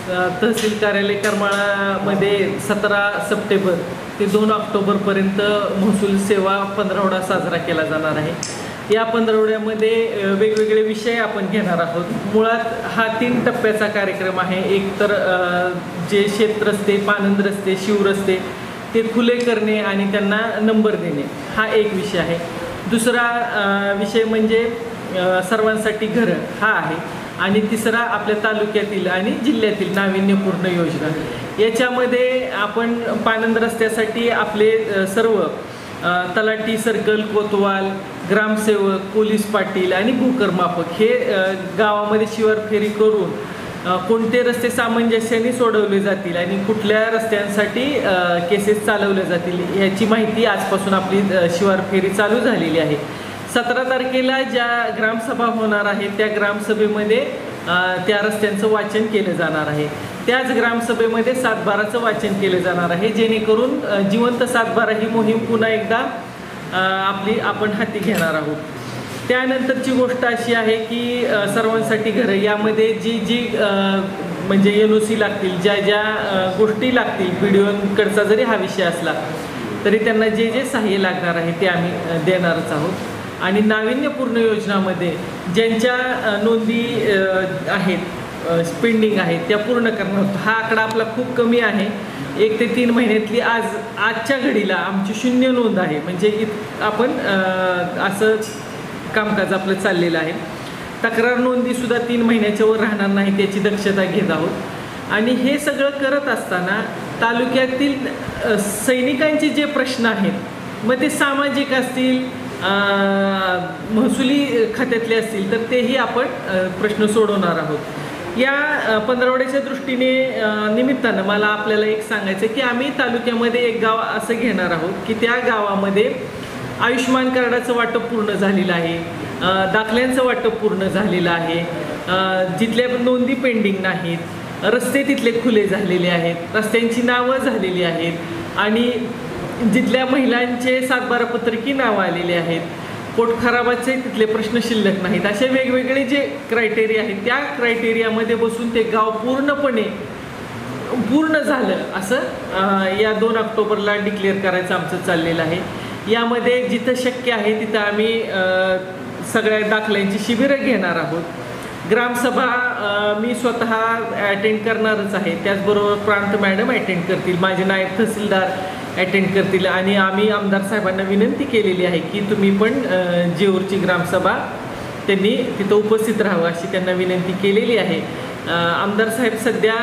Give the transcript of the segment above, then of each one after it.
तहसील कार्यालय करमाळामध्ये 17 सप्टेंबर ते 2 ऑक्टोबरपर्यंत महसूल सेवा पंधरवडा साजरा केला जाणार आहे। या पंधरवड्यामध्ये वेगवेगळे विषय आपण घेणार आहोत। मुळात हा 3 टप्प्याचा कार्यक्रम आहे। एक तर जे शेत रस्ते, पानंद रस्ते, शिवरस्ते ते खुले करणे आणि त्यांना नंबर देणे हा एक विषय आहे। दुसरा विषय म्हणजे सर्वांसाठी घरं हा आहे आणि तिसरा आपल्या तालुक्यातील आणि जिल्ह्यातील नाविन्यपूर्ण योजना। याच्यामध्ये आपण पानंद रस्त्यासाठी आपले सर्व तलाठी, सर्कल, कोतवाल, ग्रामसेवक, पोलीस पाटील आणि भूकरमापक हे गावामध्ये शिवार फेरी करून कोणते रस्ते सामंजस्याने सोडवले जातील आणि कुठल्या रस्त्यांसाठी केसेस चालवल्या जातील याची माहिती आजपासून आपली शिवार फेरी चालू झालेली आहे। 17 तारखेला ज्या ग्रामसभा होणार आहे त्या ग्रामसभेमध्ये त्या रस्त्यांचं वाचन केलं जाणार आहे। त्याच ग्रामसभेमध्ये 7/12चं वाचन केलं जाणार आहे, जेणेकरून जिवंत 7/12 ही मोहीम पुन्हा एकदा आपण हाती घेणार आहोत। त्यानंतरची गोष्ट अशी आहे की सर्वांसाठी घरं यामध्ये जी म्हणजे NOC लागतील, ज्या गोष्टी लागतील, PDOंकडचा जरी हा विषय असला तरी त्यांना जे सहाय्य लागणार आहे ते आम्ही देणारच आहोत। आणि नाविन्यपूर्ण योजनामध्ये ज्यांच्या नोंदी आहेत, पेंडिंग आहेत, त्या पूर्ण करणार आहोत। हा आकडा आपला खूप कमी आहे। 1 ते 3 महिन्यातली आजच्या घडीला आमची 0 नोंद आहे, म्हणजे आपण असं कामकाज आपलं चाललेलं आहे। तक्रार नोंदीसुद्धा 3 महिन्याच्या वर राहणार नाही त्याची दक्षता घेत आहोत। आणि हे सगळं करत असताना तालुक्यातील सैनिकांचे जे प्रश्न आहेत, मग ते सामाजिक असतील, महसुली खात्यातले असतील, तर तेही आपण प्रश्न सोडवणार आहोत। या पंधरवड्याच्या दृष्टीने निमित्तानं मला आपल्याला एक सांगायचं की आम्ही तालुक्यामध्ये एक गाव असं घेणार आहोत की त्या गावामध्ये आयुष्यमान कार्डाचं वाटप पूर्ण झालेलं आहे, दाखल्यांचं वाटप पूर्ण झालेलं आहे, जिथल्या नोंदी पेंडिंग नाहीत, रस्ते तिथले खुले झालेले आहेत, रस्त्यांची नावं झालेली आहेत आणि जिथल्या महिलांचे 7/12 पत्रकी नावं आलेले आहेत, पोटखराबाचे तिथले प्रश्न शिल्लक नाहीत, असे वेगवेगळे जे क्रायटेरिया आहेत त्या क्रायटेरियामध्ये बसून ते गाव पूर्णपणे पूर्ण झालं असं या 2 ऑक्टोबरला डिक्लेअर करायचं आमचं चाललेलं आहे। यामध्ये जिथं शक्य आहे तिथं आम्ही सगळ्या दाखल्यांची शिबिरं घेणार आहोत। ग्रामसभा मी स्वतः अटेंड करणारच आहे, त्याचबरोबर प्रांत मॅडम अटेंड करतील, माझे नायब तहसीलदार अटेंड करतील आणि आम्ही आमदार साहेबांना विनंती केलेली आहे की तुम्ही पण जेऊरची ग्रामसभा त्यांनी तिथं उपस्थित राहावं अशी त्यांना विनंती केलेली आहे। आमदार साहेब सध्या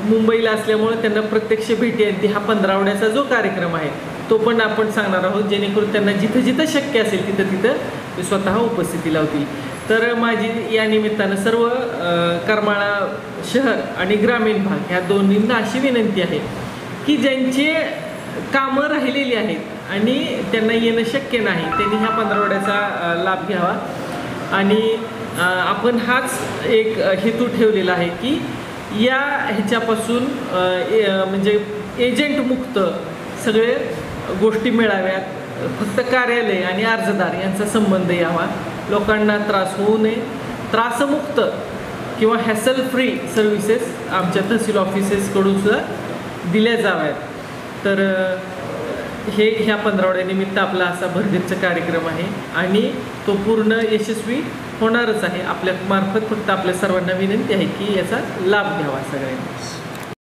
मुंबईला असल्यामुळे त्यांना प्रत्यक्ष भेटी आणि हा 15वड्याचा जो कार्यक्रम आहे तो पण आपण सांगणार आहोत, जेणेकरून त्यांना जिथं शक्य असेल तिथं ते स्वतः उपस्थिती लावतील। तर माझी या निमित्तानं सर्व करमाळा शहर आणि ग्रामीण भाग ह्या दोन्हींना अशी विनंती आहे की ज्यांचे कामं राहिलेली आहेत आणि त्यांना येणं शक्य नाही त्यांनी ह्या 15वड्याचा लाभ घ्यावा। आणि आपण हाच एक हेतू ठेवलेला आहे की या ह्याच्यापासून म्हणजे एजंट मुक्त सगळे गोष्टी मिळाव्यात, फक्त कार्यालय आणि अर्जदार यांचा संबंध यावा, लोकांना त्रास होऊ नये, त्रासमुक्त किंवा हॅसल फ्री सर्व्हिसेस आमच्या तहसील ऑफिसेसकडून सुद्धा दिल्या जाव्यात। तर ह्या 15वड्यानिमित्त आपला असा भरगच्च कार्यक्रम आहे आणि तो पूर्ण यशस्वी होणारच आहे। आपल्या मार्फत फक्त आपल्या सर्वांना विनंती आहे की याचा लाभ घ्यावा सगळ्यांनी।